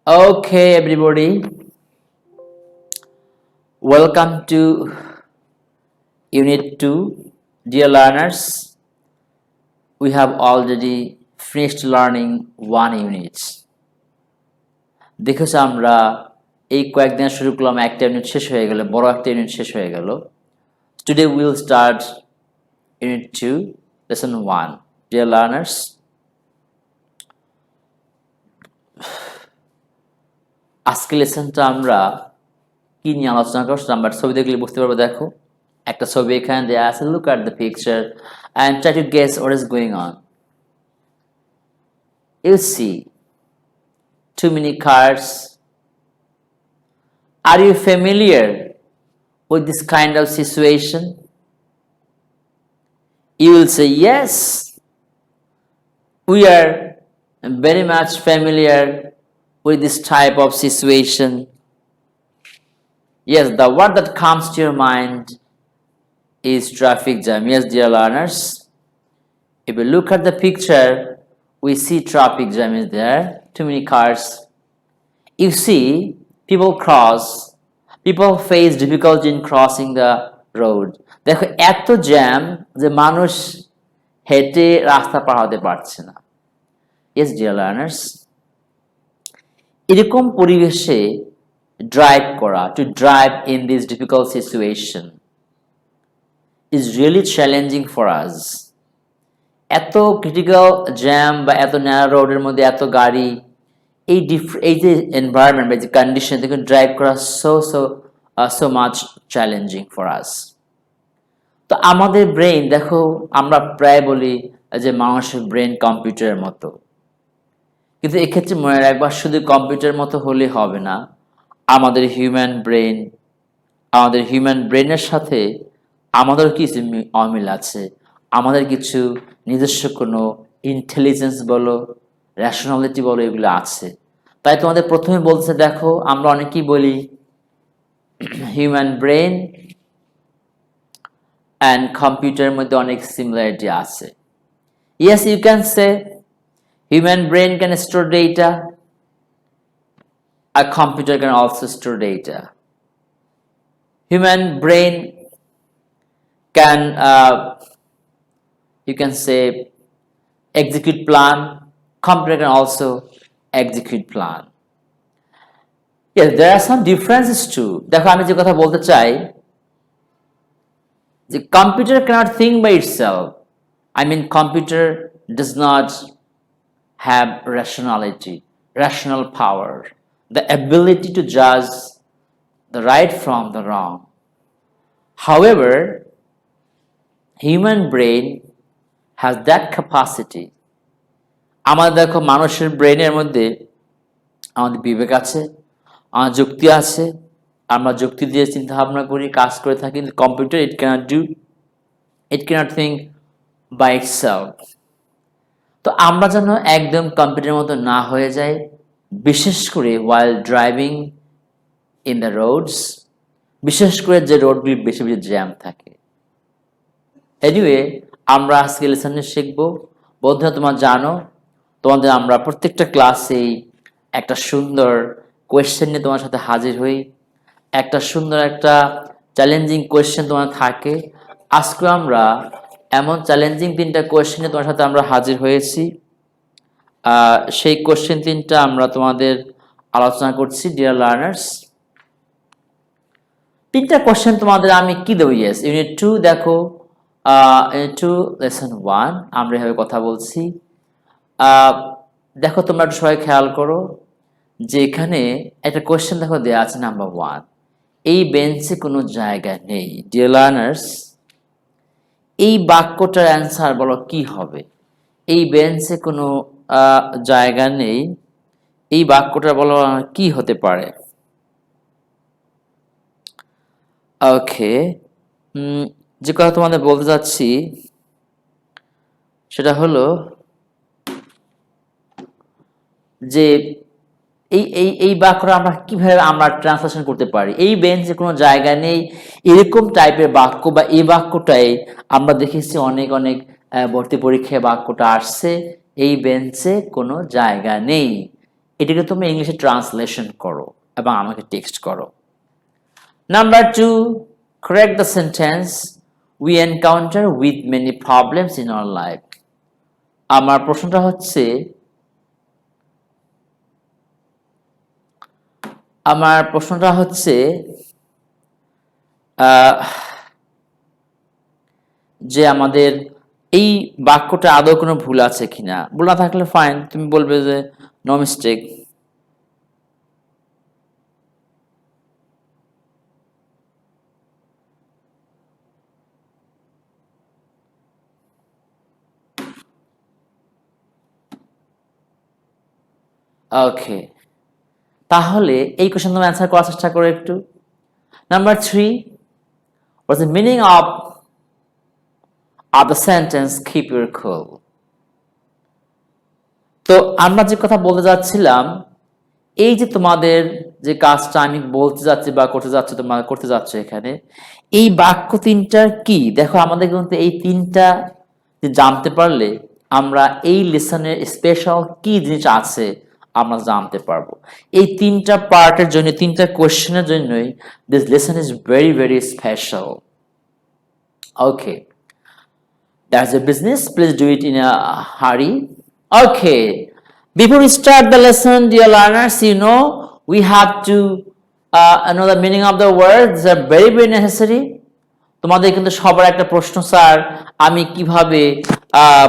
Okay, everybody, welcome to Unit 2. Dear learners, we have already finished learning one unit. দেখেছো আমরা এই কয়েকদিন শুরু করলাম একটা ইউনিট শেষ হয়ে গেল, বড় একটা ইউনিট শেষ হয়ে গেল। Today we will start Unit 2, Lesson 1. Dear learners, আজকে লেসনটা আমরা কি নিয়ে আলোচনা করব আমরা ছবি দেখলে বুঝতে পারবো। দেখো একটা ছবি এখানে দেয়া আছে, look at the picture and try to guess what is going on. You see too many cars. Are you familiar with this kind of situation? You will say yes, we are very much familiar with this type of situation. Yes, the word that comes to your mind is traffic jam. Yes, dear learners, if we look at the picture, we see traffic jam is there, too many cars. You see, people face difficulty in crossing the road. দেখো এত jam যে মানুষ হেঁটে রাস্তা পার হতে পারছে না। Yes, dear learners, এরকম পরিবেশে ড্রাইভ করা, to drive in this difficult situation is really challenging for us. এত ক্রিটিক্যাল জ্যাম বা এত ন্যারো রোডের মধ্যে এত গাড়ি, এই যে এনভায়রনমেন্ট বা যে কন্ডিশন থেকে ড্রাইভ করা so much challenging for us. তো আমাদের ব্রেন দেখো, আমরা প্রায় বলি যে মানুষের ব্রেন কম্পিউটারের মতো, কিন্তু এক্ষেত্রে মনে রাখবা শুধু কম্পিউটারের মতো হলে হবে না। আমাদের হিউম্যান ব্রেনের সাথে আমাদের কিছু অমিল আছে, আমাদের কিছু নিজস্ব কোনো ইন্টেলিজেন্স বলো, রেশনালিটি বলো, এগুলো আছে। তাই তোমাদের প্রথমে বলছে, দেখো আমরা অনেকেই বলি হিউম্যান ব্রেন অ্যান্ড কম্পিউটারের মধ্যে অনেক সিমিলারিটি আছে। Yes, you can say human brain can store data, a computer can also store data. Human brain can you can say execute plan, computer can also execute plan. Yes, there are some differences too. দেখো আমি যে কথা বলতে চাই যে computer cannot think by itself. I mean computer does not have rationality, rational power, the ability to judge the right from the wrong. However, human brain has that capacity. আমাদের দেখো মানুষের ব্রেনের মধ্যে আমাদের বিবেক আছে, আমাদের যুক্তি আছে, আমরা যুক্তি দিয়ে চিন্তা ভাবনা করি, কাজ করে থাকি। কিন্তু computer it cannot think by itself. তো আমরা যেন একদম কম্পিউটারের মতো না হয়ে যাই, বিশেষ করে while driving in the roads, বিশেষ করে যে রোডগুলি বেশি বেশি জ্যাম থাকে। এনিওয়ে, আমরা আজকে লেসনে শিখব। বন্ধুরা, তোমরা জানো তোমাদের আমরা প্রত্যেকটা ক্লাসেই একটা সুন্দর কোয়েশ্চেন নিয়ে তোমার সাথে হাজির হই, একটা সুন্দর একটা চ্যালেঞ্জিং কোয়েশ্চেন তোমার থাকে। আজকে আমরা এমন চ্যালেঞ্জিং 3টা কোয়েশ্চেন নিয়ে তোমার সাথে আমরা হাজির হয়েছি। সেই কোয়েশ্চেন 3টা আমরা তোমাদের আলোচনা করছি। ডিয়ার লার্নার্স, 3টা কোয়েশ্চেন তোমাদের আমি কি দেবো? ইয়েস, ইউনিট 2 দেখো, ইউনিট 2 লেসন 1 আমরা এভাবে কথা বলছি। দেখো তোমরা একটু সবাই খেয়াল করো যে এখানে একটা কোয়েশ্চেন দেখো দেওয়া আছে, নাম্বার 1, এই বেঞ্চে কোনো জায়গা নেই। ডিয়ার লার্নার্স, এই বাক্যটার অ্যান্সার বলো কি হবে? এই বেঞ্চে কোনো জায়গা নেই, এই বাক্যটা বলো কি হতে পারে? ওকে, যে কথা তোমাদের বলতে যাচ্ছি সেটা হলো যে এই বাক্যটা আমরা কিভাবে আমরা ট্রান্সলেশন করতে পারি। এই বেঞ্চে কোনো জায়গা নেই, এরকম টাইপের বাক্য বা এই বাক্যটাই আমরা দেখেছি অনেক ভর্তি পরীক্ষায় বাক্যটা আসছে, এই বেঞ্চে কোনো জায়গা নেই। এটাকে তোমরা ইংলিশে ট্রান্সলেশন করো এবং আমাকে টেক্সট করো। Number 2, correct the sentence, we encounter with many problems in our life. আমার প্রশ্নটা হচ্ছে যে আমাদের এই বাক্যটা আদৌ কোনো ভুল আছে কিনা। ভুল না থাকলে ফাইন, তুমি বলবে যে নো মিস্টেক। ওকে, তাহলে এই কোশ্চেন তুমি অ্যান্সার করার চেষ্টা করো একটু। Number 3, what's the meaning of the sentence keep your cool? তো আমরা যে কথা বলতে যাচ্ছিলাম, এই যে তোমাদের যে কাজটা আমি বলতে যাচ্ছি বা করতে যাচ্ছি, তোমরা করতে যাচ্ছ এখানে, এই বাক্য তিনটার কি দেখো, আমাদের কিন্তু এই তিনটা যে জানতে পারলে আমরা এই লেসনের স্পেশাল কি জিনিস আছে আমরা জানতে পারবো। এই তিনটা পার্টের জন্য, তিনটা কোশ্চেনের জন্যই this lesson is very very special. Okay, that's the business, please do it in a hurry. Okay, before we start the lesson, dear learners, you know we have to know the meaning of the words. They are very very necessary. তোমাদের কিন্তু সবার একটা প্রশ্ন, sir আমি কিভাবে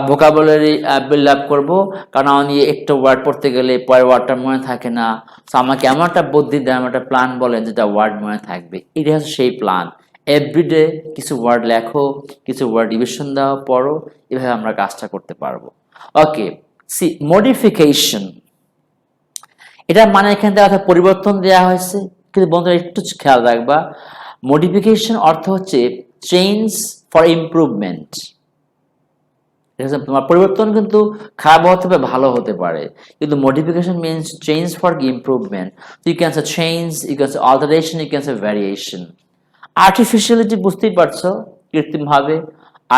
vocabulary build up করবো, কারণ আমি একটা ওয়ার্ড পড়তে গেলে পরের ওয়ার্ডটা মনে থাকে না। তো আমাকে এমন একটা বুদ্ধি দেন, একটা প্ল্যান বলেন যেটা ওয়ার্ড মনে থাকবে। এটা হচ্ছে সেই প্ল্যান। এভরিডে কিছু ওয়ার্ড লেখো, কিছু ওয়ার্ড রিভিশন দাও, পড়ো, এভাবে আমরা কাজটা করতে পারবো। ওকে, সি মডিফিকেশন, এটা মানে এখানে দেওয়া পরিবর্তন দেওয়া হয়েছে, কিন্তু বন্ধুরা একটু খেয়াল রাখবা, মডিফিকেশন অর্থ হচ্ছে চেঞ্জ ফর ইমপ্রুভমেন্ট। তোমার পরিবর্তন কিন্তু খারাপ হতে পারে, ভালো হতে পারে, কিন্তু modification means change for improvement. You can say change, you can say alteration, you can say variation. Artificiality বুঝতেই পারছো, কৃত্রিমভাবে,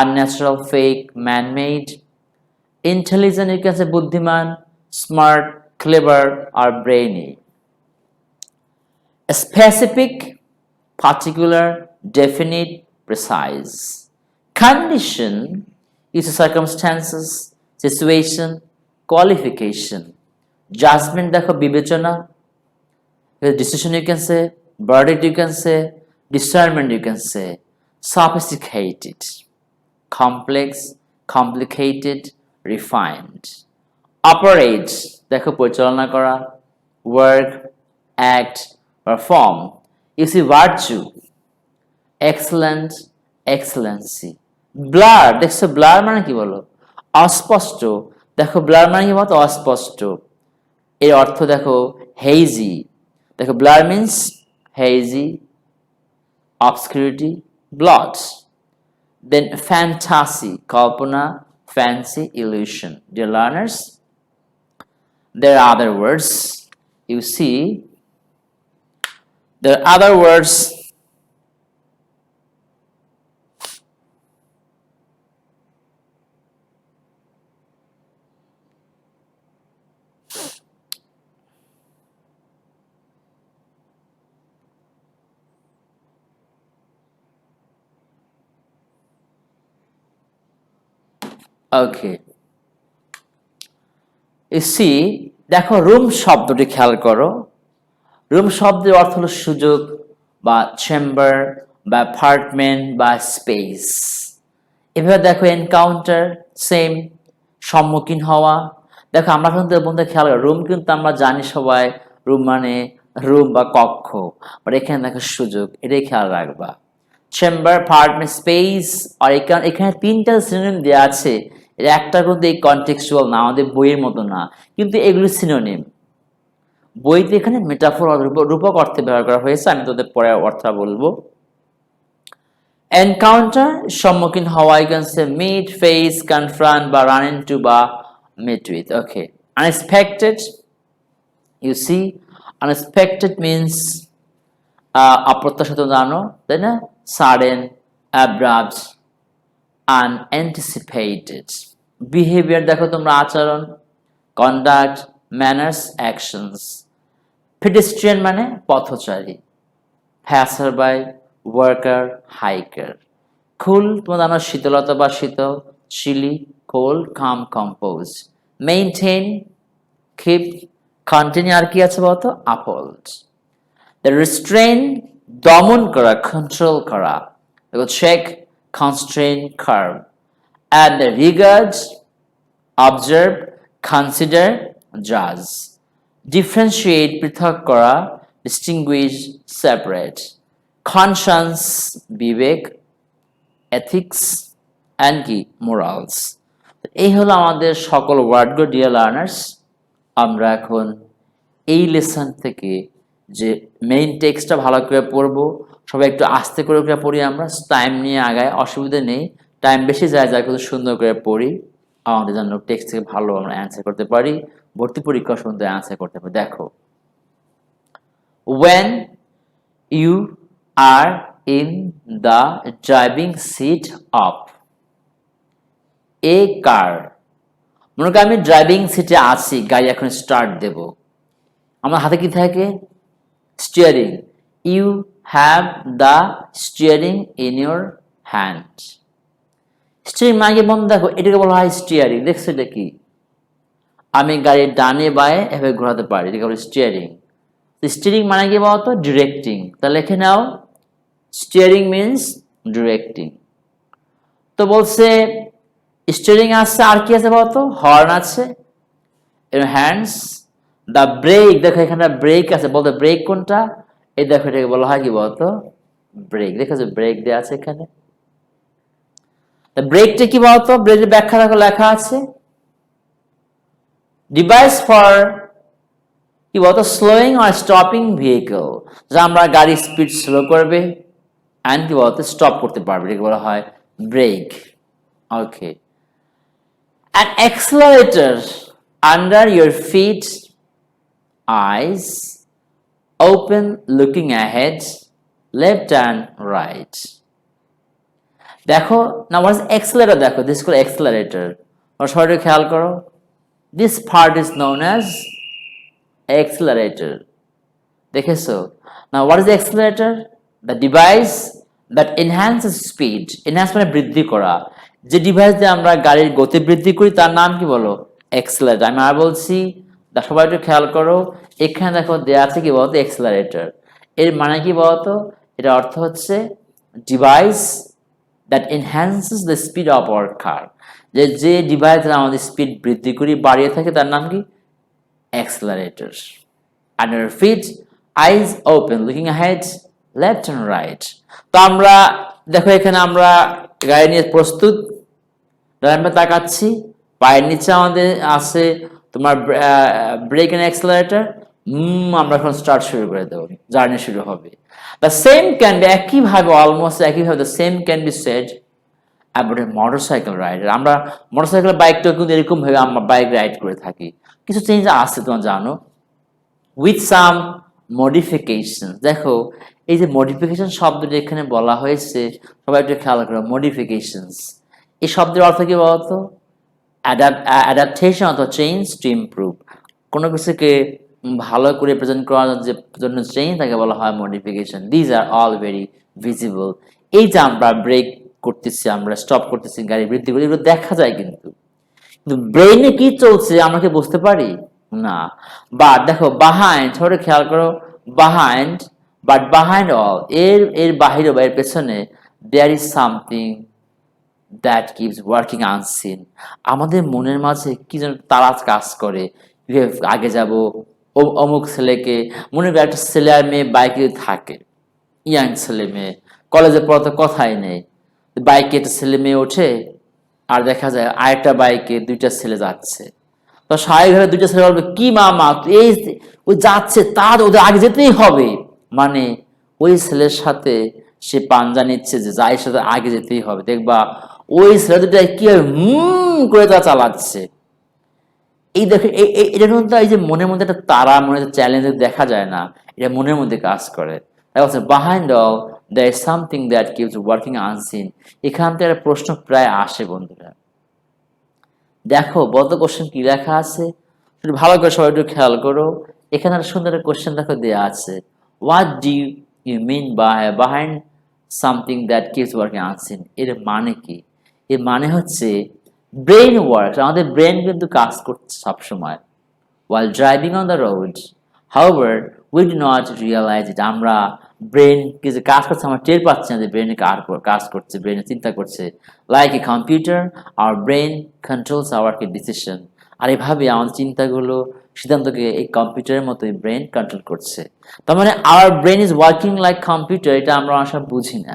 unnatural, fake, manmade. Intelligent, you can say বুদ্ধিমান, স্মার্ট, ক্লেভার আর brainy. Specific, particular, definite, precise. Condition is circumstances, situation, qualification. Judgment দেখো বিবেচনা, decision you can say, verdict you can say, discernment you can say. Sophisticated, complex, complicated, refined. Operate দেখো পরিচালনা করা, work, act, perform. You see virtue, excellent, excellency. Blur দেখছো, blur মানে কি বলো, অস্পষ্ট। দেখো ব্লার মানে কি বলতো, অস্পষ্ট। এর অর্থ দেখো হেজি, দেখো blur means hazy, obscurity, blot. Then fantasy, Kalpana, fancy, illusion. Dear learners, there are other words. You see, there are other words. Okay. You see, দেখো রুম শব্দটি খেয়াল করো। রুম শব্দের অর্থ হলো সুযোগ বা চেম্বার বা অ্যাপার্টমেন্ট বা স্পেস। এভাবে দেখো এনকাউন্টার, সেম, সম্মুখীন হওয়া। দেখো আমরা কিন্তু বন্ধু খেয়াল করো, রুম কিন্তু আমরা জানি সবাই, রুম মানে রুম বা কক্ষ, বাট এখানে দেখো সুযোগ, এটাই খেয়াল রাখবা। Chamber, apartment, space. আর এখানে তিনটা সিনোনিম দেওয়া আছে, এর একটা কিন্তু এই কনটেক্সচুয়াল না, আমাদের বইয়ের মতো না, কিন্তু এগুলি সিনোনিম। বইতে এখানে মেটাফোর রূপক অর্থে ব্যবহার করা হয়েছে, আমি তোদের পরে অর্থ বলবো। এনকাউন্টার সম্মুখীন হওয়া, you can say meet, face, confront বা run into বা meet with. Okay, unexpected, you see, unexpected means অপ্রত্যাশিত, জানো তাই না, sudden, abrupt, unanticipated. Behavior দেখো তোমরা আচরণ, conduct, ম্যানার্স অ্যাকশনস। পেডেস্ট্রিয়ান মানে পথচারী, প্যাসারবাই, ওয়ার্কার, হাইকার। কুল তোমরা জানো শীতলতা বা শীতল, চিলি, কোল্ড, কাম, কম্পোজ। মেইনটেইন, কিপ, কন্টিনিউ, আর কি আছে বলতো, আপহোল্ড। দ্য রিস্ট্রেইন দমন করা, কন্ট্রোল করা, check, constrain, curb. At the regard, observe, consider, জাজ। ডিফারেন্সিয়েট পৃথক করা, ডিস্টিংগুইশ, সেপারেট। কনসাস বিবেক, এথিক্স অ্যান্ড কি মোরালস। এই হলো আমাদের সকল ওয়ার্ডগুলো ডিয়ার লার্নার্স। আমরা এখন এই লেসন থেকে যে মেইন টেক্সটটা ভালো করে পড়বো, সবাই একটু আস্তে করে পড়ি, আমরা টাইম নিয়ে আগায়, অসুবিধা নেই, টাইম বেশি যায় যা কিন্তু সুন্দর করে পড়ি, আমাদের জন্য টেক্সট থেকে ভালো আমরা অ্যান্সার করতে পারি, ভর্তি পরীক্ষা সুন্দর অ্যান্সার করতে পারি। দেখো, when you are in the driving seat of a car, মনে করি আমি ড্রাইভিং সিটে আছি, গাড়ি এখন স্টার্ট দেব, আমার হাতে কি থাকে, steering. You have the steering in your hand. Steering মানে বন্ধ, দেখো এটাকে বলা হয় স্টিয়ারিং। দেখছো এটা কি, আমি গাড়ির ডানে বায়ে এভাবে ঘোরাতে পারি, এটাকে বলে স্টিয়ারিং। স্টিয়ারিং মানে কি বলতো, ডিরেক্টিং। তাহলে লিখে নাও, স্টিয়ারিং মিনস ডিরেক্টিং। তো বলছে স্টিয়ারিং আছে, আর কি আছে বলতো, হর্ন আছে, হ্যান্ডস। দ্য ব্রেক, দেখো এখানে ব্রেক আছে, বলতো ব্রেক কোনটা, এই দেখো এটাকে বলা হয় কি বলতো, ব্রেক। দেখেছো ব্রেক দেওয়া আছে এখানে। ব্রেকটা কি বলতো, ব্রেকের ব্যাখ্যা দেখো লেখা আছে, ডিভাইস ফর কি বলতো, স্লোয়িং অর স্টপিং ভেহিকল, যা আমরা গাড়ির স্পিড স্লো করবে অ্যান্ড কি বলতো স্টপ করতে পারবে, এটাকে বলা হয় brake. Okay. An accelerator under your feet, eyes open, looking ahead, left and right. দেখো না, what is accelerator, দেখো this is called accelerator, সবাই খেয়াল করো, this part is known as accelerator, দেখেছো। now what is the accelerator, the device that enhances speed, enhance মানে বৃদ্ধি করা, যে ডিভাইস দিয়ে আমরা গাড়ির গতি বৃদ্ধি করি তার নাম কি বলো, অ্যাক্সেলারেটর। আমি আর বলছি, সবাই একটু খেয়াল করো, এখানে দেখো দেওয়া আছে কি বলতো, অ্যাক্সেলারেটর। এর মানে কি বলতো, এটা অর্থ হচ্ছে device that enhances the speed of our car, যে ডিভাইস দ্বারা আমাদের স্পিড বৃদ্ধি করি, বাড়িয়ে থাকে, তার নাম কি, accelerator. Under feet, eyes open, looking ahead, left and right. তো আমরা দেখো এখানে আমরা গাড়ি নিয়ে প্রস্তুত, ডানে তাকাচ্ছি, পায়ের নিচে আমাদের আছে তোমার ব্রেক এন্ড অ্যাক্সেলারেটর। আমরা এখন স্টার্ট শুরু করে দেবো, জার্নি শুরু হবে। দ্য সেম ক্যান বি, একইভাবে অলমোস্ট একইভাবে the same can be said about a motorcycle rider. আমরা মোটরসাইকেল বাইকটাও কিন্তু এরকম ভাবে আমরা বাইক রাইড করে থাকি, কিছু চেঞ্জ আছে তোমরা জানো, উইথ সাম মডিফিকেশন। দেখো এই যে মডিফিকেশন শব্দটি এখানে বলা হয়েছে, সবাই একটু খেয়াল করো, মডিফিকেশনস এই শব্দের অর্থ কি বলতো, অ্যাডাপ্টেশন অথবা চেঞ্জ টু ইমপ্রুভ, কোনো কিছুকে ভালো করে প্রেজেন্ট করার জন্য চেঞ্জ, তাকে বলা হয় modification. These are all very visible. এই যে আমরা ব্রেক করতেছি, আমরা স্টপ করতেছি, গাড়ি বৃদ্ধি করি, এগুলো দেখা যায়, কিন্তু ব্রেইনে কি চলছে আমরা কি বুঝতে পারি না। বাট দেখো বাহাইন্ড, ছোট খেয়াল করো, বাহাইন্ড, বাট বাহাইন্ড অল, এর বাহিরে বা এর পেছনে, there is something that keeps working unseen, আমাদের মনের মাঝে কি যেন তারা কাজ করে, আগে যাব, অমুক ছেলেকে, মনে করি একটা ছেলে আর মেয়ে বাইকে থাকে, ইয়াং ছেলে মেয়ে, কলেজে পড়াতে কথাই নেই, বাইকে একটা ছেলে মেয়ে ওঠে, আর দেখা যায় আরেকটা বাইকে দুইটা ছেলে যাচ্ছে, তো স্বাভাবিকভাবে দুইটা ছেলে বলবে, কি মামা এই ওই যাচ্ছে, তার ওদের আগে যেতেই হবে, মানে ওই ছেলের সাথে সে পাঞ্জা নিচ্ছে যে যাই সাথে আগে যেতেই হবে। দেখবা ওই ছেলে দুটা কি করে তা চালাচ্ছে। এই দেখে এটা কিন্তু এই যে মনের মধ্যে একটা তারা, মনে চ্যালেঞ্জ দেখা যায় না, এটা মনের মধ্যে কাজ করে। Behind all there is something that keeps working unseen, এখান থেকে একটা প্রশ্ন প্রায় আসে বন্ধুরা। দেখো বলতো কোশ্চেন কি লেখা আছে, একটু ভালো করে সবাই একটু খেয়াল করো। এখানে একটা সুন্দর একটা কোশ্চেন দেখো দেওয়া আছে, what do you mean by behind something that keeps working unseen, এর মানে কি? এর মানে হচ্ছে ব্রেন ওয়ার্ক, আমাদের ব্রেন কিন্তু কাজ করছে সবসময় while driving on the road. However, we do not realize it. আমরা ব্রেন কিছু কাজ করছে আমরা টের পাচ্ছি না যে ব্রেনে কাজ করছে, ব্রেনে চিন্তা করছে। Like a computer, our brain controls our decision. আর এভাবে আমাদের চিন্তাগুলো, সিদ্ধান্তকে এই কম্পিউটারের মতোই ব্রেন কন্ট্রোল করছে। তার মানে our brain is working like computer, এটা আমরা অনেক সময় বুঝি না।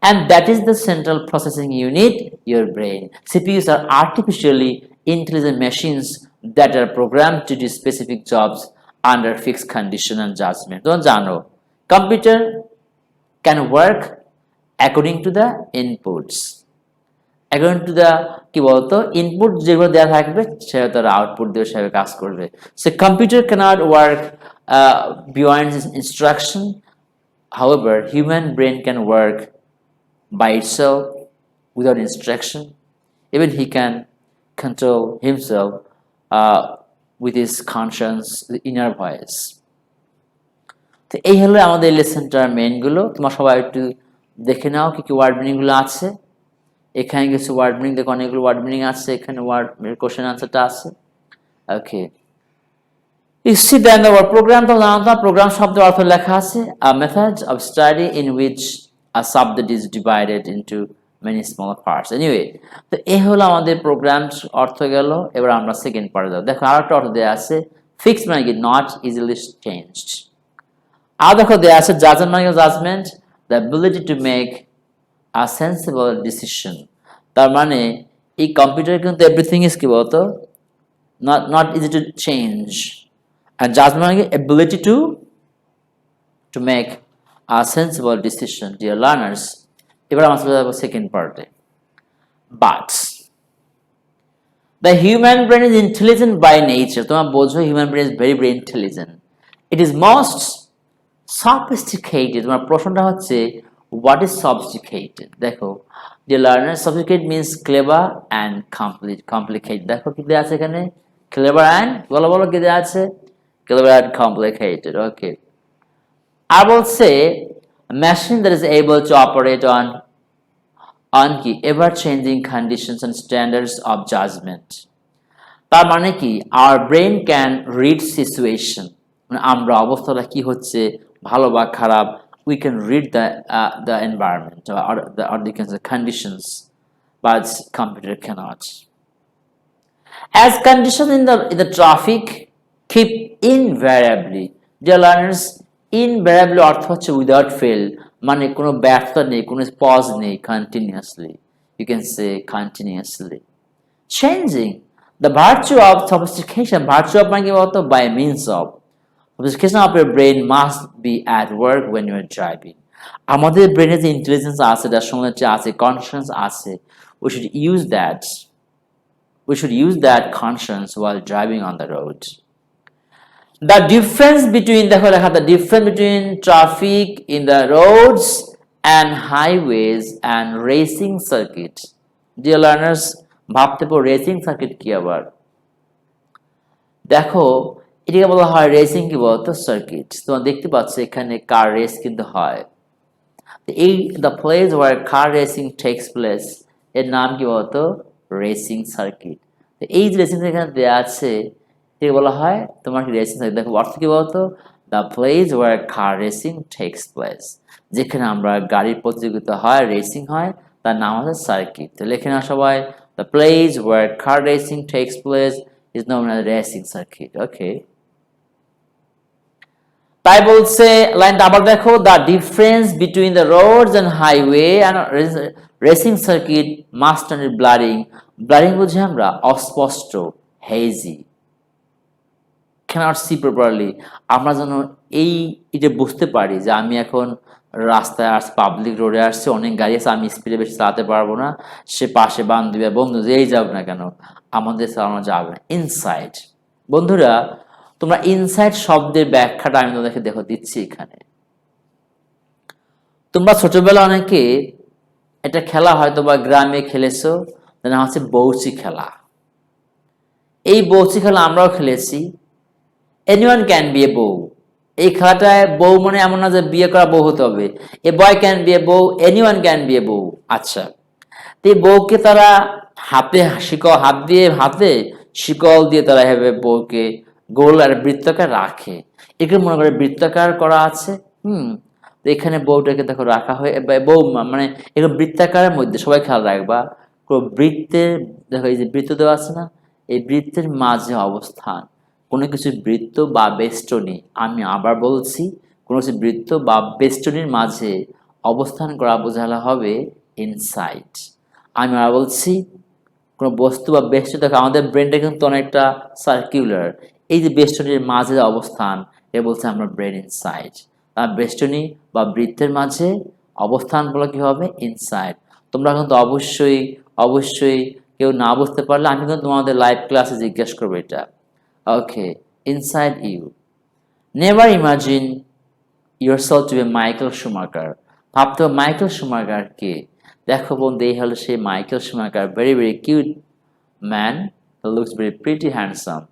And that is the central processing unit, your brain. CPUs are artificially intelligent machines that are programmed to do specific jobs under fixed condition and judgment. Don't জানো, computer can work according to the inputs. According to the কি বলতো input যেগুলো দেওয়া থাকবে সেটা তারা output দিয়ে সেভাবে কাজ করবে। So computer cannot work beyond its instruction. However, human brain can work by itself without instruction. Even he can control himself with his conscience, the inner voice. তো এই হলো আমাদের লেসনটার মেইনগুলো। তোমরা সবাই একটু দেখে নাও কি কি ওয়ার্ড মিনিং গুলো আছে। এখানে কিছু ওয়ার্ড মিনিং দেখো, অনেকগুলো ওয়ার্ড মিনিং আছে, এখানে ওয়ার্ড কোশ্চেন আনসারটা আছে। ওকে, You see then the word program, তো জানো প্রোগ্রাম শব্দের অর্থ লেখা আছে a method of study in which a subject is divided into many smaller parts. Anyway, তো এই হলো আমাদের প্রোগ্রাম অর্থ গেল। এবার আমরা সেকেন্ড পার্টে যাব। দেখো আরেকটা অর্থ দেওয়া আছে ফিক্সড মানে কি not easily changed। আর দেখো দেওয়া আছে জাজমেন্ট মানে judgement the ability to make a sensible decision। তার মানে এই কম্পিউটার কিন্তু এভরিথিং ইজ কি বলতো not easy to change। And judgment মানে ability to make a sensible decision, dear learners. এবার আমরা চলে যাব সেকেন্ড পার্টে। But the human brain is intelligent by nature. তোমরা বোঝো human brain is very intelligent. It is most sophisticated. তোমার প্রশ্নটা হচ্ছে what is sophisticated? দেখো dear learners, sophisticated means clever and complicated. দেখো কি দেয়া আছে এখানে, clever and বলো কি দেয়া আছে, clever and complicated. Okay, I will say a machine that is able to operate on কি ever changing conditions and standards of judgment। তার মানে কি our brain can read situation, মানে আমরা অবস্থাটা কি হচ্ছে ভালো বা খারাপ, we can read the environment or the conditions, but computer cannot. As conditions in the traffic keep invariably, dear learners, invariably অর্থ হচ্ছে without fail, মানে কোনো ব্যর্থতা নেই, কোনো পজ নেই, continuously, you can say continuously changing. The virtue of sophistication, virtue of মানে কি বলতো by means of sophistication of your brain must be at work when you are driving। আমাদের ব্রেনে যে ইন্টেলিজেন্স আছে, যার সঙ্গে আছে কনসিয়াস আছে, we should use that conscience while driving on the road. The difference between the difference between traffic in the roads and highways and racing circuit. Dear learners, ভাবতে পারো রেসিং সার্কিট কি আবার। দেখো এটাকে বলা হয় রেসিং কি বলতো সার্কিট। তোমরা দেখতে পাচ্ছ এখানে কার রেস কিন্তু হয়। এই the place where car racing takes place এর নাম কি বলতো রেসিং সার্কিট। এই যে রেসিং এখানে দেওয়া আছে এটাকে বলা হয় তোমার কি রেসিং সার্কিট। দেখো অর্থ কি বলতো the place where car racing takes place, যেখানে আমরা গাড়ির প্রতিযোগিতা হয়, রেসিং হয়, তার নাম হচ্ছে সার্কিট। তো লেখে না সবাই the place where car racing takes place is known as racing circuit. Okay, তাই বলছে লাইনটা আবার দেখো the difference between the roads and highway and racing circuit must be blurring বুঝি আমরা অস্পষ্ট, hazy, cannot see properly। আমরা যেন এটা বুঝতে পারি যে আমি এখন রাস্তায় আসছি, পাবলিক রোডে আসছি, অনেক গাড়ি আছে, আমি স্পিডে বেশি চালাতে পারবো না, সে পাশে বান্ধবী বন্ধু যেই যাক না কেন আমাদের চালানো যাবে না। ইনসাইড, বন্ধুরা তোমরা ইনসাইড শব্দের ব্যাখ্যাটা আমি তোমাদেরকে দিচ্ছি এখানে। তোমরা ছোটবেলা অনেকে এটা খেলা হয়তো বা গ্রামে খেলেছো, যেটা হচ্ছে বউচি খেলা। এই বৌচি খেলা আমরাও খেলেছি। এনিওয়ান ক্যান বি এ বউ। এই খেলাটায় বউ মানে এমন না যে বিয়ে করা বউ হতে হবে। এ বয় ক্যান বি এ বউ, এনিওয়ান ক্যান বি এ বউ। আচ্ছা, তো এই বউকে তারা হাত দিয়ে হাতে শিকল দিয়ে তারা এভাবে বউকে গোল আর বৃত্তাকার রাখে। এখানে মনে করে বৃত্তাকার করা আছে। তো এখানে বউটাকে দেখো রাখা হয়, বউ মানে এরকম বৃত্তাকারের মধ্যে সবাই খেয়াল রাখবা, বৃত্তের দেখো এই যে বৃত্ত দেওয়া আছে না, এই বৃত্তের মাঝে অবস্থান কোনো কিছু বৃত্ত বা বেষ্টনী, আমি আবার বলছি, কোনো কিছু বৃত্ত বা বেষ্টনীর মাঝে অবস্থান করা বোঝানো হবে ইনসাইড। আমি আবার বলছি, কোনো বস্তু বা বেষ্টনী, দেখো আমাদের ব্রেনটা কিন্তু অনেকটা সার্কুলার, এই যে বেষ্টনীর মাঝে অবস্থান এ বলছে আমরা ব্রেন ইনসাইড। বেষ্টনী বা বৃত্তের মাঝে অবস্থান বলে কি হবে ইনসাইড। তোমরা কিন্তু অবশ্যই অবশ্যই কেউ না বুঝতে পারলে আমি কিন্তু তোমাদের লাইভ ক্লাসে জিজ্ঞেস করবো এটা। Okay, inside you. Never imagine yourself to be Michael Schumacher. ভাবতে হবে মাইকেল শুমাকার কে? দেখো বন্ধু, এই হলো সেই Michael Schumacher, very very cute man, looks very pretty handsome.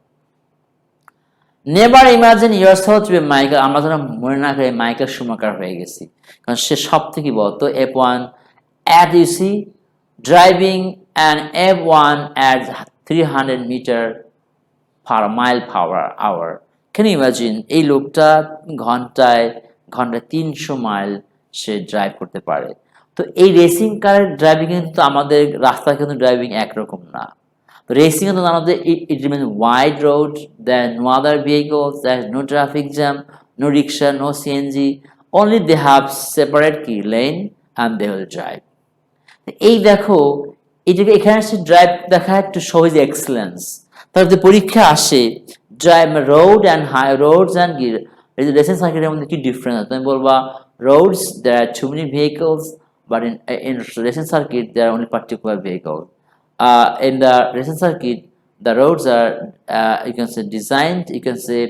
Never imagine yourself to be Michael. আমরা যেন মনে না করে মাইকেল শুমাকার হয়ে গেছি, কারণ সে সব থেকে বলতো F1 at you see driving an F1 at 300 meter per mile per hour. Can you imagine? এই লোকটা ঘন্টায় 300 মাইল সে ড্রাইভ করতে পারে। তো এই রেসিং কারের ড্রাইভিং কিন্তু আমাদের রাস্তায় কিন্তু ড্রাইভিং একরকম না। রেসিং কিন্তু আমাদের it remains wide road, there are no other vehicles, there is no traffic jam, no rickshaw, no CNG, only they have separate key lane and they will drive. এই দেখো, এইটাকে এখানে আসছে ড্রাইভ দেখায় টু শো হিজ এক্সেলেন্স। তার যে পরীক্ষা আসে drive road and high roads and racing সার্কিটের মধ্যে কি ডিফারেন্স আছে? তুমি বলবা roads there are too many vehicles, but in racing circuit there are only particular vehicle. In the racing circuit, the roads are you can say designed, you can say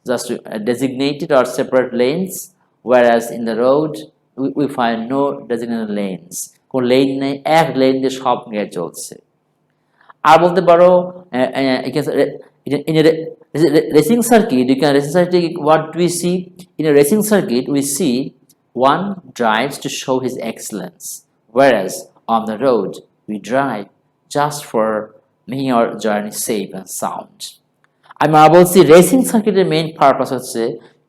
just designated or separate lanes, whereas in the road we find no designated lanes. কোন lane নেই, এক lane দিয়ে সব গাড়ি চলছে। আর বলতে পারো in a racing circuit, you can racing circuit, what we see in a racing circuit, we see one drives to show his excellence, whereas on the road we drive just for making our journey safe and sound. আমি বলছি racing সার্কিটের main purpose হচ্ছে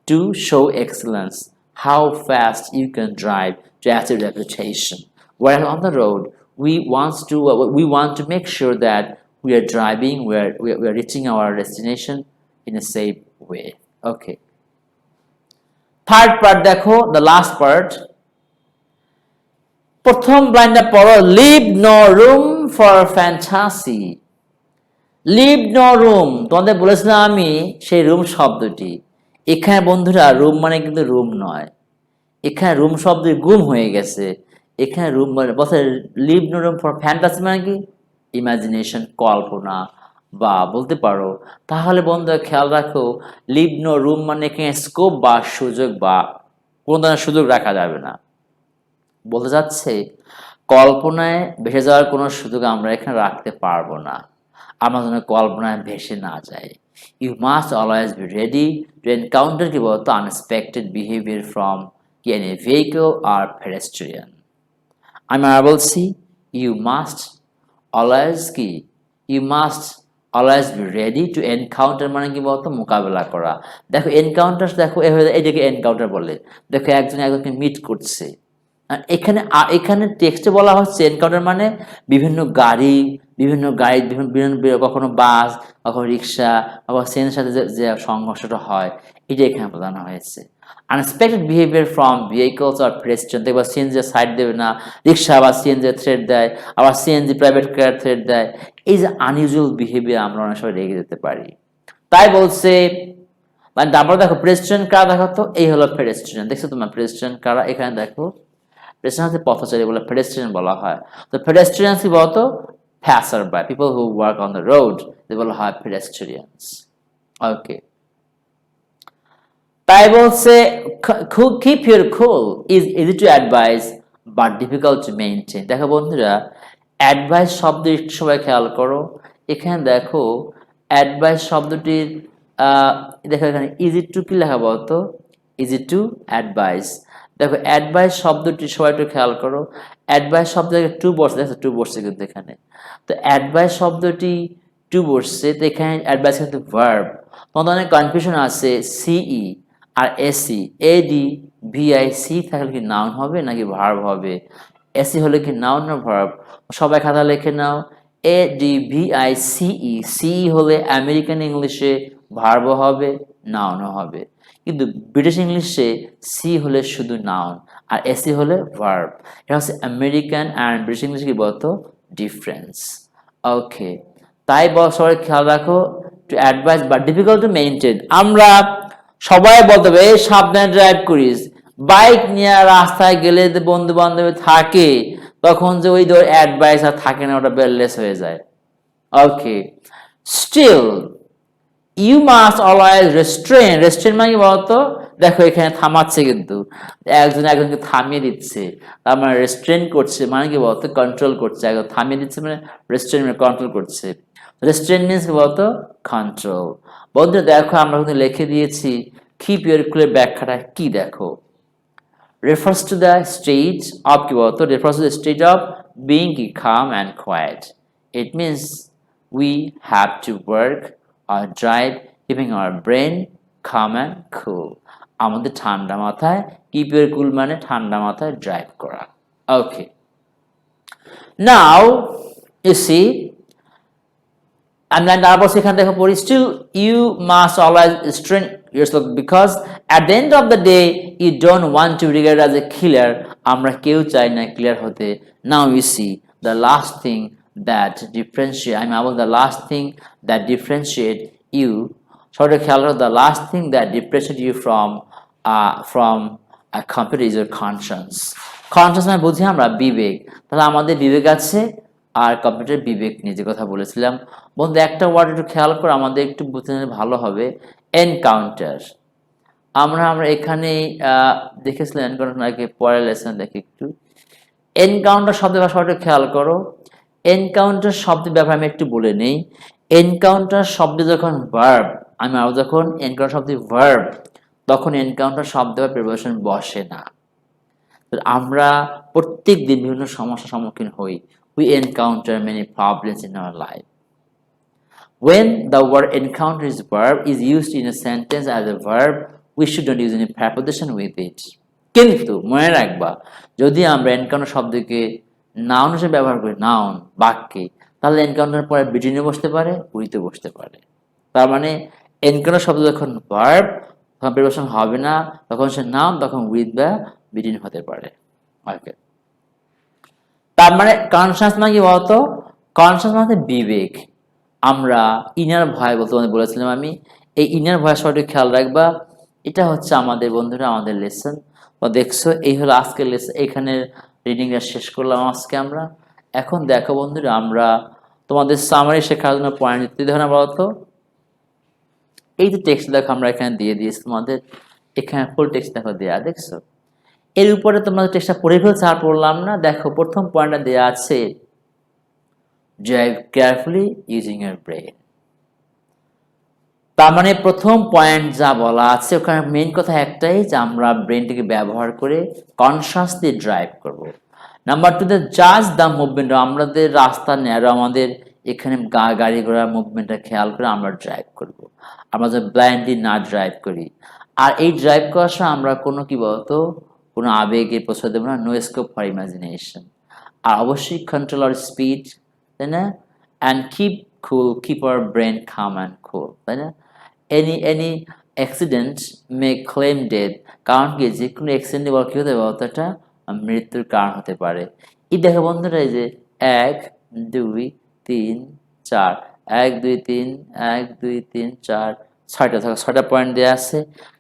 to show excellence, how fast you can drive to achieve reputation, whereas on the road we want to make sure that we are driving, we are reaching our destination in a safe way. Okay, third part দেখো, the last part. প্রথম লাইনটা পড়ো, leave no room for fantasy. Leave no room, তোমাদের বলেছিলাম আমি সেই room শব্দটি। এখানে বন্ধুরা রুম মানে কিন্তু রুম নয়, এখানে রুম শব্দ গুম হয়ে গেছে। এখানে রুম মানে বলছে leave no room for fantasy মানে কি ইমাজিনেশন, কল্পনা বা বলতে পারো। তাহলে বন্ধুরা খেয়াল রাখো, লিভ নো রুম মানে এখানে স্কোপ বা সুযোগ বা কোনো ধরনের সুযোগ রাখা যাবে না। বলতে যাচ্ছে কল্পনায় ভেসে যাওয়ার কোনো সুযোগ আমরা এখানে রাখতে পারবো না, আমরা যেন কল্পনায় ভেসে না যাই। You must always be ready to encounter কি বলতো আনএক্সপেক্টেড বিহেভিয়ার ফ্রম কি এনি ভেহিকল আর পেডেস্ট্রিয়ান। আমি আর বলছি ইউ মাস্ট অলওয়েজ কি, you must always be ready to encounter মানে কি বলতো মোকাবেলা করা। দেখো এনকাউন্টার, দেখো এটাকে এনকাউন্টার বলে। দেখো একজন একজনকে মিট করছে, এখানে টেক্সটে বলা হচ্ছে এনকাউন্টার মানে বিভিন্ন গাড়ি বিভিন্ন কখনো বাস, কখনো রিক্সা, কখনো সিএনজির সাথে যে সংঘর্ষটা হয় এটা এখানে বোঝানো হয়েছে। Unexpected behaviour from vehicles are pedestrian, দেখবা সিএনজি সাইড দেবে না, রিক্সা আবার সিএনজি থ্রেড দেয়, আবার সিএনজি প্রাইভেট কার থ্রেড দেয়। এই যে আনইউজুয়াল বিহেভিয়ার আমরা অনেক সময় রেগে যেতে পারি। তাই বলছে মানে তারপর দেখো পেডেস্ট্রিয়ান কারা, দেখো তো এই হলো পেডেস্ট্রিয়ান, দেখছো তোমার পেডেস্ট্রিয়ান কারা, এখানে দেখো পেডেস্ট্রিয়ান হচ্ছে পথচারী বলে পেডেস্ট্রিয়ান বলা হয়। তো পেডেস্ট্রিয়ান কি বলতো passer by, people who work on the road, they will have pedestrians. Okay, তাই বলছে keep your cool is easy to advise but difficult to maintain। দেখো বন্ধুরা অ্যাডভাইস শব্দ একটু সবাই খেয়াল করো, এখানে দেখো অ্যাডভাইস শব্দটির আহ, দেখো এখানে ইজি টু কি লেখা বলতো, ইজি টু অ্যাডভাইস। দেখো অ্যাডভাইস শব্দটি সবাই একটু খেয়াল করো, অ্যাডভাইস শব্দ টু বসছে, দেখো টু বসছে কিন্তু এখানে। তো অ্যাডভাইস শব্দটি টু বসছে, তো এখানে অ্যাডভাইস কিন্তু ভার্ব। তোমাদের অনেক কনফিউশন আছে সিই আর এসি, এডি ভিআই সি থাকলে কি নাউন হবে নাকি ভার্ব হবে, এসি হলে কি নাউন না ভার্ব। সবাই খাতা লিখে নাও, A D V I C E, C E হলে আমেরিকান ইংলিশে ভার্বও হবে নাউনও হবে, কিন্তু ব্রিটিশ ইংলিশে সি হলে শুধু নাউন আর এসি হলে ভার্ব। এটা হচ্ছে আমেরিকান অ্যান্ড ব্রিটিশ ইংলিশ কি বলতো ডিফারেন্স। ওকে, তাই সবাই খেয়াল রাখো, টু অ্যাডভাইস বা ডিফিকাল্ট টু মেনটেন। আমরা সবাই বলতে হবে এই সাবধানে ড্রাইভ করিস, বাইক নিয়ে রাস্তায় গেলে বন্ধু বান্ধব থাকে তখন যে ওই ধর অ্যাডভাইস আর থাকে না, ওটা বেললেস হয়ে যায়। Okay, still you must always restrain, restrain মানে কি বলতো, দেখো এখানে থামাচ্ছে কিন্তু একজন একজনকে থামিয়ে দিচ্ছে, তার মানে রেস্ট্রেন করছে মানে কি বলতো কন্ট্রোল করছে, একজন থামিয়ে দিচ্ছে মানে রেস্ট্রেন মানে কন্ট্রোল করছে। রেস্ট্রেন মিনস কি বলতো কন্ট্রোল। বন্ধু দেখো আমরা কিন্তু লিখে দিয়েছি, কিপ ইউর কুলের ব্যাখ্যাটা কি দেখো, refers to the state of কি বলতো, refers to the state of being calm and quiet. It means we have to work or drive keeping our brain calm and cool. আমাদের ঠান্ডা মাথায়, keep your cool মানে ঠান্ডা মাথায় drive করা। ওকে, নাও you see, and then তারপর সেখানে দেখো পড়ি, still you must always restrain yourself because at the end of the day you don't want to be regarded as a killer. আমরা কেউ চাই না ক্লিয়ার হতে। Now you see the last thing that differentiate, আমি বলবো the last thing that differentiate you, সবাই খেয়াল করো, the last thing that differentiate you from a computer is your conscience. conscience মানে বুঝি আমরা বিবেক, তাহলে আমাদের বিবেক আছে আর কম্পিউটার বিবেক নিয়ে যে কথা বলেছিলাম। বন্ধু একটা ওয়ার্ড একটু খেয়াল করে আমাদের একটু বুঝতে নিলে ভালো হবে, এনকাউন্টার। আমরা এখানে দেখেছিলাম এনকাউন্টার আগে, পরের লেসন দেখি একটু। এনকাউন্টার শব্দের ব্যাপারে একটু খেয়াল করো, এনকাউন্টার শব্দের ব্যাপারে আমি একটু বলে নেই। এনকাউন্টার শব্দে যখন ভার্ব, আমি আরো যখন এনকাউন্টার শব্দে ভার্ব, তখন এনকাউন্টার শব্দ বা প্রিপোজিশন বসে না। আমরা প্রত্যেক দিন বিভিন্ন সমস্যার সম্মুখীন হই, we encounter many problems in our life. When the word encounter is verb is used in a sentence as a verb, we should not use any preposition with it. কিন্তু মনে রাখবা, যদি আমরা এনকাউন্টার শব্দকে নাউন হিসেবে ব্যবহার করি, noun বাক্যে, তাহলে এনকাউন্টার পরে বিটিনে বসতে পারে, উইতে বসতে পারে। তার মানে এনকাউন্টার শব্দ যখন ভার্ব তখন প্রিপোজিশন হবে না, তখন সে নাউন, তখন উইথ বা বিটিন হতে পারে। ওকে, তার মানে কনসাস মানে কি বলতো, কনসাস মানে বিবেক। আমরা ইনার ভয় বলতে বলেছিলাম আমি, এই ইনার ভয় সঠিক খেয়াল রাখবা। এটা হচ্ছে আমাদের বন্ধুরা আমাদের লেসন। বা দেখছো এই হলো আজকের লেসন, এখানের রিডিংটা শেষ করলাম আজকে আমরা। এখন দেখো বন্ধুরা, আমরা তোমাদের সামারি শেখার জন্য পয়েন্ট দিতে দেখো না বলতো, এই যে টেক্সট দেখো আমরা এখানে দিয়ে দিয়েছি তোমাদের, এখানে ফুল টেক্সট দেখো দেয়া, দেখছো এর উপরে তোমরা টেক্সটটা পড়ে ফেলছো, আর পড়লাম না। দেখো প্রথম পয়েন্টটা দেয়া আছে, ড্রাইভ কেয়ারফুলি ইউজিং ইয়ার ব্রেন। তার মানে প্রথম পয়েন্ট যা বলা আছে ওখানে মেইন কথা একটাই, যে আমরা ব্রেনটিকে ব্যবহার করে কনসাসলি ড্রাইভ করব। নাম্বার টু, দ্য জাজ দ্য মুভমেন্ট, আমাদের রাস্তা ন্যারো, আমাদের এখানে গাড়ি ঘোড়ার মুভমেন্টটা খেয়াল করে আমরা ড্রাইভ করব, আমরা যে ব্লাইন্ডলি না ড্রাইভ করি। আর এই ড্রাইভ করার সময় আমরা কোনো কি বলতো কোনো আবেগে প্রশ্রয় দেবো না, নো স্কোপ ফর ইমাজিনেশন। আর অবশ্যই কন্ট্রোল আর স্পিড, তাই না, and keep cool, keep our brain calm and cool, তাই না। any accident may claim death, কারণ কি যে কোনো অ্যাক্সিডেন্টে বল কি হতে পারে, একটা মৃত্যুর কারণ হতে পারে। এই দেখো বন্ধুরা, এই যে 1 2 3 4, 1 2 3 1 2 3 4, 6টা পয়েন্ট দেওয়া আছে।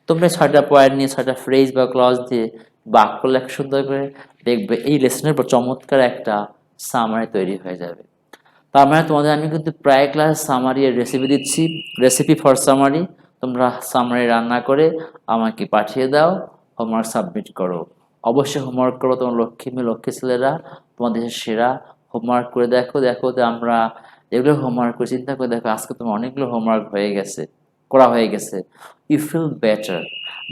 তোমরা 6টা পয়েন্ট নিয়ে 6টা ফ্রেজ বা ক্লজ দিয়ে বাক্য লেখা সুন্দর করে দেখবে, এই লেসনের পর চমৎকার একটা সামারি তৈরি হয়ে যাবে। তার মানে তোমাদের আমি কিন্তু প্রায় ক্লাস সামারি এর রেসিপি দিচ্ছি, রেসিপি ফর সামারি। তোমরা সামারি রান্না করে আমাকে পাঠিয়ে দাও, হোমওয়ার্ক সাবমিট করো। অবশ্যই হোমওয়ার্ক করো, তোমার লক্ষ্মী মেয়ে লক্ষ্মী ছেলেরা, তোমাদের দেশের সেরা। হোমওয়ার্ক করে দেখো, দেখো যে আমরা এগুলো হোমওয়ার্ক করে চিন্তা করে দেখো আজকে তোমার অনেকগুলো হোমওয়ার্ক হয়ে গেছে, করা হয়ে গেছে, ইউ ফিল বেটার।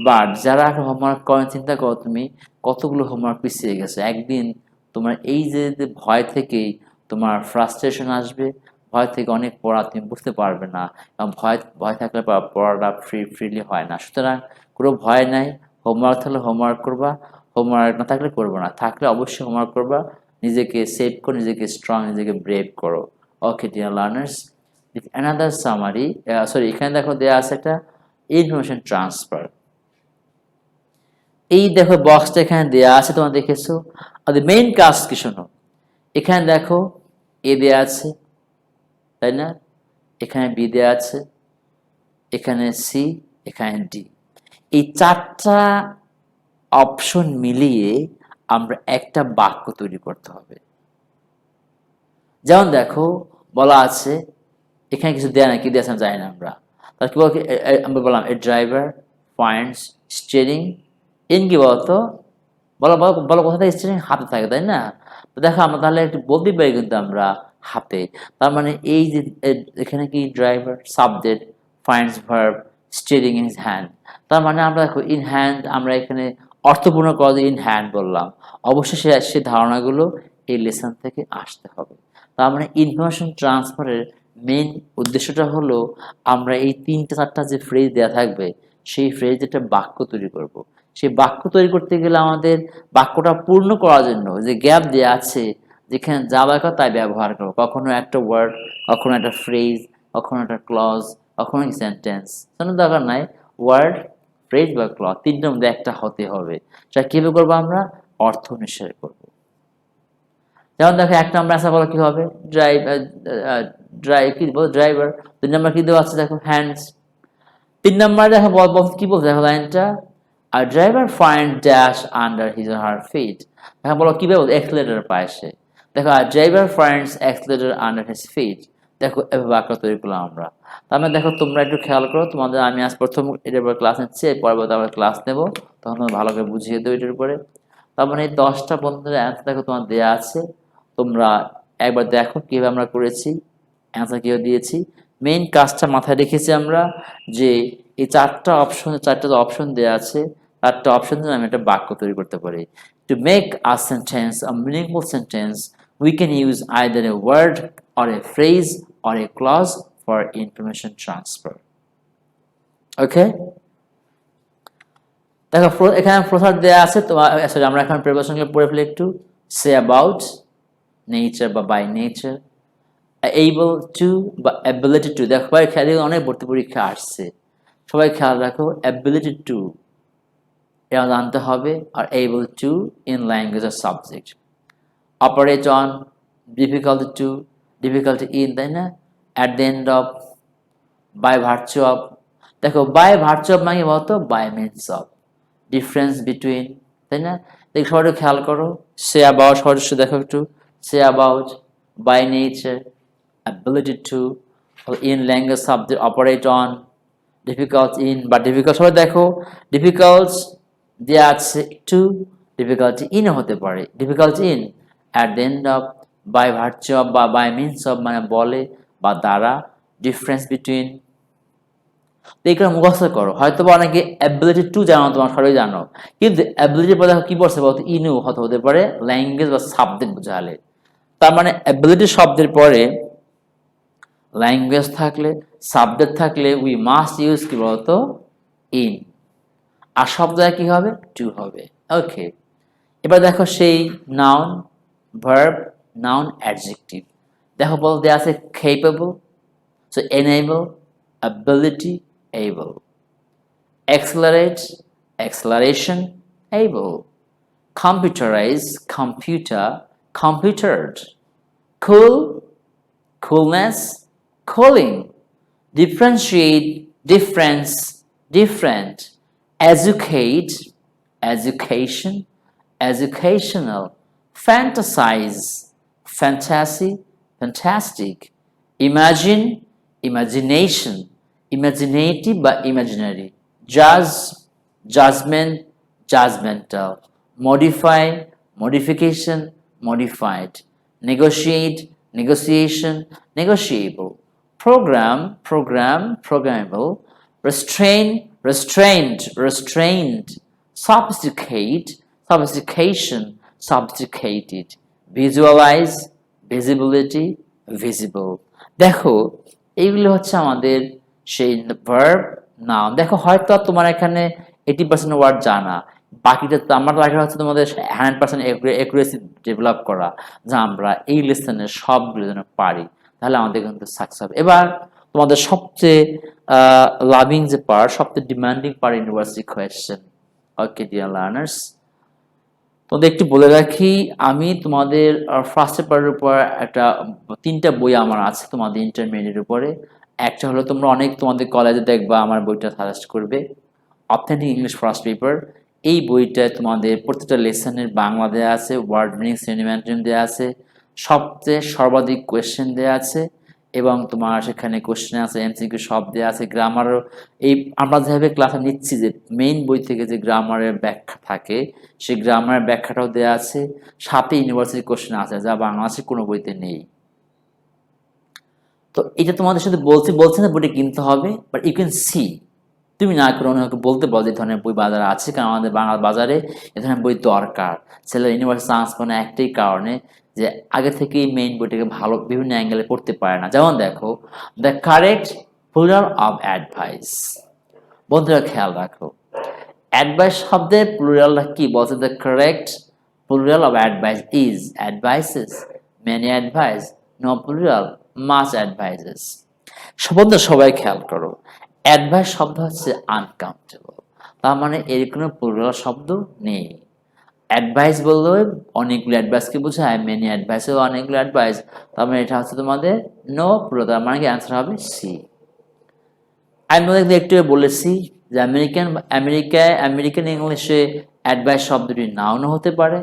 বাট যারা এখন হোমওয়ার্ক করেন, চিন্তা করো তুমি কতগুলো হোমওয়ার্ক পিছিয়ে গেছে। একদিন তোমার এই যে যে ভয় থেকেই তোমার ফ্রাস্ট্রেশন আসবে, ভয় থেকে অনেক পড়া তুমি বুঝতে পারবে না, এবং ভয় ভয় থাকলে পড়াটা ফ্রিলি হয় না। সুতরাং কোনো ভয় নাই, হোমওয়ার্ক থাকলে হোমওয়ার্ক করবা, হোমওয়ার্ক না থাকলে করবো না, থাকলে অবশ্যই হোমওয়ার্ক করবা। নিজেকে সেভ করো, নিজেকে স্ট্রং, নিজেকে ব্রেভ করো। Okay dear learners, another summary, sorry এখানে দেখো দেওয়া আছে একটা ইনফরমেশন ট্রান্সফার। এই দেখো বক্সটা এখানে দেওয়া আছে, তোমরা দেখেছো। আর মেইন কাজ কি শোনো, এখানে দেখো এ দেওয়া আছে, তাই না? এখানে বি দেওয়া আছে, এখানে সি, এখানে ডি। এই চারটা অপশন মিলিয়ে আমরা একটা বাক্য তৈরি করতে হবে। যেমন দেখো বলা আছে, এখানে কিছু দেয়া না, কি দিয়েছে জানি না আমরা। তাহলে কি বল, আমরা বললাম এ ড্রাইভার ফাইন্ডস স্টিয়ারিং ইন, কি বলতো, বলো বলো বলো কোথা থেকে স্টিয়ারিং হাতে থাকে, তাই না? তো দেখো আমরা তাহলে একটু বলতে পারি কিন্তু আমরা হাতে। তার মানে এই যে এখানে কি driver subject, finds verb, steering in his hand. তার মানে আমরা দেখো ইন হ্যান্ড, আমরা এখানে অর্থপূর্ণ করে ইন হ্যান্ড বললাম। অবশ্যই সে ধারণাগুলো এই লেসন থেকে আসতে হবে। তার মানে ইনফরমেশন ট্রান্সফারের মেইন উদ্দেশ্যটা হলো আমরা এই তিনটা চারটা যে ফ্রেজ দেওয়া থাকবে, সেই ফ্রেজ একটা বাক্য তৈরি করব। সেই বাক্য তৈরি করতে গেলে আমাদের বাক্যটা পূর্ণ করার জন্য যে গ্যাপ দেওয়া আছে, যেখানে যা দরকার তাই ব্যবহার করবো। কখনো একটা ওয়ার্ড, কখনো একটা ফ্রেজ, কখনো একটা ক্লজ, কখনো সেন্টেন্স। কোনো দরকার নাই, ওয়ার্ড, ফ্রেজ বা ক্লজ তিনটার মধ্যে একটা হতে হবে। সেটা কিভাবে করবো আমরা? অর্থ অনুসারে করবো। যেমন দেখো এক নম্বর অ্যান্সার বলো কি হবে, কি বলো ড্রাইভার। 2 নম্বর কি দেওয়া আছে দেখো, হ্যান্ডস। 3 নম্বর দেখো কি বলছে দেখো লাইনটা, আর driver find dash under his or her feet. দেখো বলো কিভাবে বলতো, এক্সিলারেটর পায় সে। দেখো আর driver finds accelerator under his feet. দেখো এভাবে বাক্য তৈরি করলাম আমরা। তার মানে দেখো তোমরা একটু খেয়াল করো, তোমাদের আমি আজ প্রথম এটার উপর ক্লাস নিচ্ছি, পরবর্তী আমরা ক্লাস নেবো, তখন তোমরা ভালো করে বুঝিয়ে দেবো এটার উপরে। তার মানে এই 10টা বন্ধুদের অ্যান্সার দেখো তোমার দেওয়া আছে, তোমরা একবার দেখো কিভাবে আমরা করেছি, অ্যান্সার কিভাবে দিয়েছি। মেইন কাজটা মাথায় রেখেছি আমরা, যে এই চারটা অপশন দেওয়া আছে, চারটা অপশন দিয়ে আমি একটা বাক্য তৈরি করতে পারি। To make a sentence a meaningful sentence, we can use either a word or a phrase or a clause for information transfer. Okay? দেখো এখানে প্রসার দেওয়া আছে তোমার, সরি আমরা এখন প্রিপারেশনগুলো পড়ে ফেলি একটু। সে অ্যাবাউট নেচার বা বাই নেচার, able to বা ability to। দেখো ভাই খেয়াল, অনেক ভর্তি পরীক্ষা আসছে, সবাই খেয়াল রাখো, ability to এটা জানতে হবে, আর able to in language or subject। operate on, difficulty to, difficulty in, তাই না? at the end of, by virtue of। দেখো by virtue of মানে বলতো by means of, difference between, তাই না? দেখো সবাই একটু খেয়াল করো, সে অ্যাবাউট সদস্য দেখো একটু, say about, by nature, ability to, in language subject, operate on, difficult in বা difficult। সবাই দেখো difficult দেওয়া আছে টু, difficulty in হতে পারে, difficult in, at the end of, by virtue of বা by means of মানে বলে বা দ্বারা, ডিফারেন্স বিটুইন। তো এইগুলো মুখস্থ করো, হয়তো বা অনেকে অ্যাবিলিটি টু জানো, তোমার সবাই জানো, কিন্তু অ্যাবিলিটির পরে কি পড়ছে বলতো, ইনু হতে পারে ল্যাঙ্গুয়েজ বা সাবজেক্ট বোঝালে। তার মানে অ্যাবিলিটি শব্দের পরে ল্যাঙ্গুয়েজ থাকলে, সাবজেক্ট থাকলে উই মাস্ট ইউজ কি বলতো, ইন। আর শব্দ কি হবে, টু হবে। ওকে, এবার দেখো সেই নাউন, ভার্ব, নাউন, অ্যাডজেক্টিভ। দেখো বল দেয়া আছে capable, so enable, ability, able, accelerate, acceleration, able, computerize, computer, computered, cool, coolness, cooling, differentiate, difference, different, educate, education, educational, fantasize, fantasy, fantastic, imagine, imagination, imaginative বা imaginary, judge, judgment, judgmental, modify, modification, modified, negotiate, negotiation, negotiable, program, programmable, restrain, restrained, sophisticate, sophistication, sophisticated, visualize, visibility, visible. দেখো এইগুলো হচ্ছে আমাদের সেই verb noun. দেখো হয়তো তোমার এখানে 80% ওয়ার্ড জানা, বাকিটা তো আমার লাগে হচ্ছে তোমাদের 100% অ্যাকুরেসি ডেভেলপ করা, যা আমরা এই লেসনের সবগুলো যেন পারি, তাহলে আমাদের কিন্তু সাকসেস হবে। এবার তোমাদের সবচেয়ে লাভিং যে পার্ট, সবচেয়ে demanding part, university question. Okay dear learners, তোমাদের একটু বলে রাখি, আমি তোমাদের ফার্স্ট পেপারের উপর একটা 3টা বই আমার আছে তোমাদের ইন্টারমিডিয়েটের উপরে। একটা হলো তোমরা অনেক তোমাদের কলেজে দেখবা আমার বইটা সাজেস্ট করবে, অথেন্টিক ইংলিশ ফার্স্ট পেপার। এই বইটা তোমাদের প্রত্যেকটা লেসনের বাংলা দেওয়া আছে, ওয়ার্ড মিনিং, সিনোনিম দেওয়া আছে, সবচেয়ে সর্বাধিক কোয়েশ্চেন দেওয়া আছে, এবং তোমার সেখানে কোশ্চেন আছে, এমসিকিউ সব দেওয়া আছে। গ্রামারও এই আমরা যেভাবে ক্লাসে নিচ্ছি যে মেইন বই থেকে যে গ্রামারের ব্যাখ্যা থাকে, সেই গ্রামারের ব্যাখ্যাটাও দেওয়া আছে, সাথে ইউনিভার্সিটি কোশ্চেন আছে, যা বাংলাদেশের কোনো বইতে নেই। তো এটা তোমাদের সাথে বলছে না বইটা কিনতে হবে, বাট ইউ ক্যান সি, তুমি না করে অনেকে বলতে পারো যে ধরনের বই বাজারে আছে, কারণ আমাদের বাংলা বাজারে এ ধরনের বই দরকার। ছেলেরা ইউনিভার্সিটি চান্স পায় না একটাই কারণে, যে আগে থেকেই মেইন বইটাকে ভালো বিভিন্ন অ্যাঙ্গেলে পড়তে পারে না। যেমন দেখো, the correct plural of advice. বন্ধুরা খেয়াল রাখো, অ্যাডভাইস শব্দের প্লুরালটা কি বলছে? The correct plural of advice is advices, many advice, no plural, much advices. বন্ধুরা সবাই খেয়াল করো, অ্যাডভাইস শব্দ হচ্ছে আনকাউন্টেবল, তার মানে এর কোনো প্লুরাল শব্দ নেই। অ্যাডভাইস বললে অনেকগুলো অ্যাডভাইসকে বোঝায়, মেনি অ্যাডভাইসেও অনেকগুলো অ্যাডভাইস, তার মানে এটা হচ্ছে তোমাদের নো প্লুরাল, তার মানে কি অ্যান্সার হবে সি। আমি তোমাদের একটু বলেছি যে আমেরিকান ইংলিশে অ্যাডভাইস শব্দটি নাউনও হতে পারে,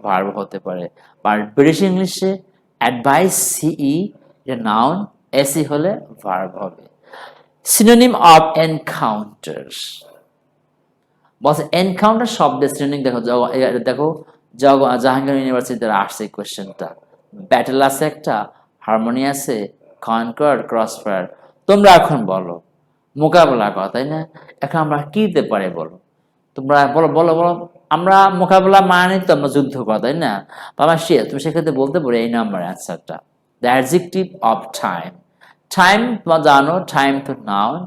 ভার্ব হতে পারে, আর ব্রিটিশ ইংলিশে অ্যাডভাইস সিই এটা নাউন, এসি হলে ভার্ব হবে। সিনোনিম অফ এনকাউন্টার বলছে, এনকাউন্টার শব্দের সিনোনিম দেখো, দেখো জাহাঙ্গীর ইউনিভার্সিটি দ্বারা আসছে এই কোয়েশ্চেনটা। ব্যাটেল আছে একটা, হারমোনি আছে, কনকর্ড, ক্রসফায়ার। তোমরা এখন বলো মোকাবেলা করা, তাই না? এখন আমরা কি দিতে পারি বলো, তোমরা বলো বলো বলো। আমরা মোকাবেলা মানে তো আমরা যুদ্ধ করা, তাই না? আমার তুমি সেক্ষেত্রে বলতে পারো এই নাম্বার অ্যান্সারটা, the adjective of time. Time তোমরা জানো, টাইম তো নাউন,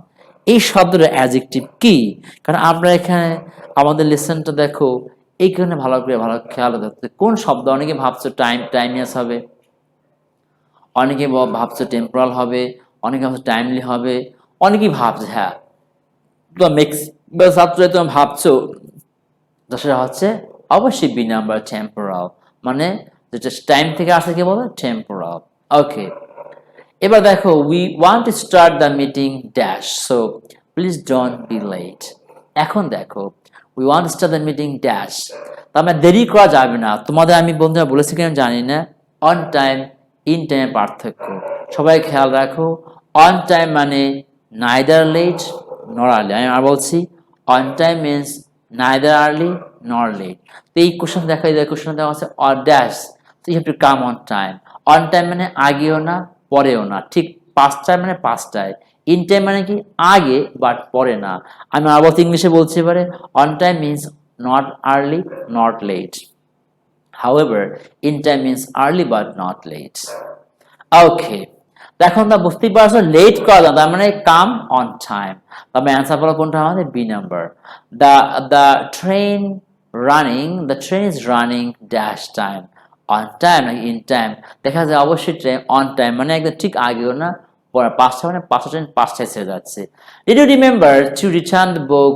এই শব্দের অ্যাডজেক্টিভ কি? কারণ আমরা এখানে আমাদের লেসনটা দেখো, এইখানে ভালো করে ভালো খেয়াল রাখতে, কোন শব্দ অনেকে ভাবছো টাইমিয়াস হবে, অনেকে ভাবছো টেম্পোরাল হবে, অনেকে ভাবছো টাইমলি হবে, অনেকেই ভাবছে হ্যাঁ ছাত্র তুমি ভাবছো সেটা হচ্ছে অবশ্যই বি নাম্বার টেম্পোরাল, মানে যেটা টাইম থেকে আসে কি বলো টেম্পোরাল। ওকে, এবার দেখো, we want to start the meeting dash, so please don't be late. এখন দেখো, we want to start the meeting dash, তার মানে দেরি করা যাবে না। তোমাদের আমি বন্ধুরা বলেছি কিনা জানি না, অন টাইম ইন টাইমের পার্থক্য সবাই খেয়াল রাখো। অন টাইম মানে নাইদার লেট নর আর্লি, আমি আর বলছি on time means neither early nor late. তো এই কোশ্চেন দেখা যায়, কোশ্চেন দেওয়া আছে অর ড্যাশ, তো you have to come on time. On time মানে আগেও না পরেও না, ঠিক 5টায় মানে 5টায়। ইন টাইম মানে কি আগে বাট পরে না। আমি আর বলতে ইংলিশে বলছি এবারে, on time means not early not late, however in time means early but not late. Okay, এখন তা বুঝতেই পারছো লেট করা যায়, তার মানে কাম অন টাইম। তবে অ্যান্সার বলো কোনটা আমাদের B number. The train is running dash time, on time নাকি ইন টাইম? দেখা যায় অবশ্যই ট্রেন অন টাইম মানে একদম ঠিক আগেও না পরে, 5টা মানে 5টা ট্রেন 5টায় ছেড়ে যাচ্ছে। Did you remember to return the book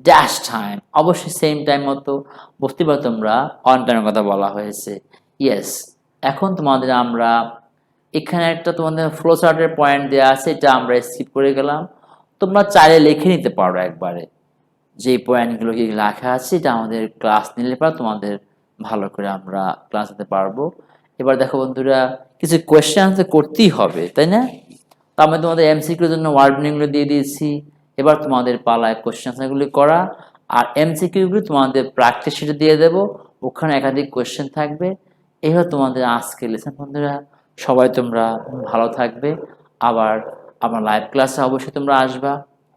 dash time, অবশ্যই সেম টাইম মতো। বুঝতে পারো তোমরা অন টাইমের কথা বলা হয়েছে। ইয়েস, এখন তোমাদের আমরা এখানে একটা তোমাদের ফ্লো চার্টের পয়েন্ট দেওয়া আছে, এটা আমরা স্কিপ করে গেলাম, তোমরা চাইলে লিখে নিতে পারো একবারে যে পয়েন্টগুলো কি লেখা আছে, এটা আমাদের ক্লাস নিলে পর তোমাদের ভালো করে আমরা ক্লাস নিতে পারবো। এবার দেখো বন্ধুরা, কিছু কোয়েশ্চেন আনসার করতেই হবে, তাই না? তো আমি তোমাদের এমসিকিউর জন্য ওয়ার্ড মিনিংগুলো দিয়ে দিয়েছি, এবার তোমাদের পালায় কোয়েশ্চেন আনসারগুলি করা, আর এমসিকিউগুলি তোমাদের প্র্যাকটিস শিটে দিয়ে দেবো, ওখানে একাধিক কোয়েশ্চেন থাকবে, এই হলো তোমাদের আজকে লেসন। বন্ধুরা, সবাই তোমরা ভালো থাকবে। আবার আমার লাইভ ক্লাসে অবশ্যই তোমরা আসবা।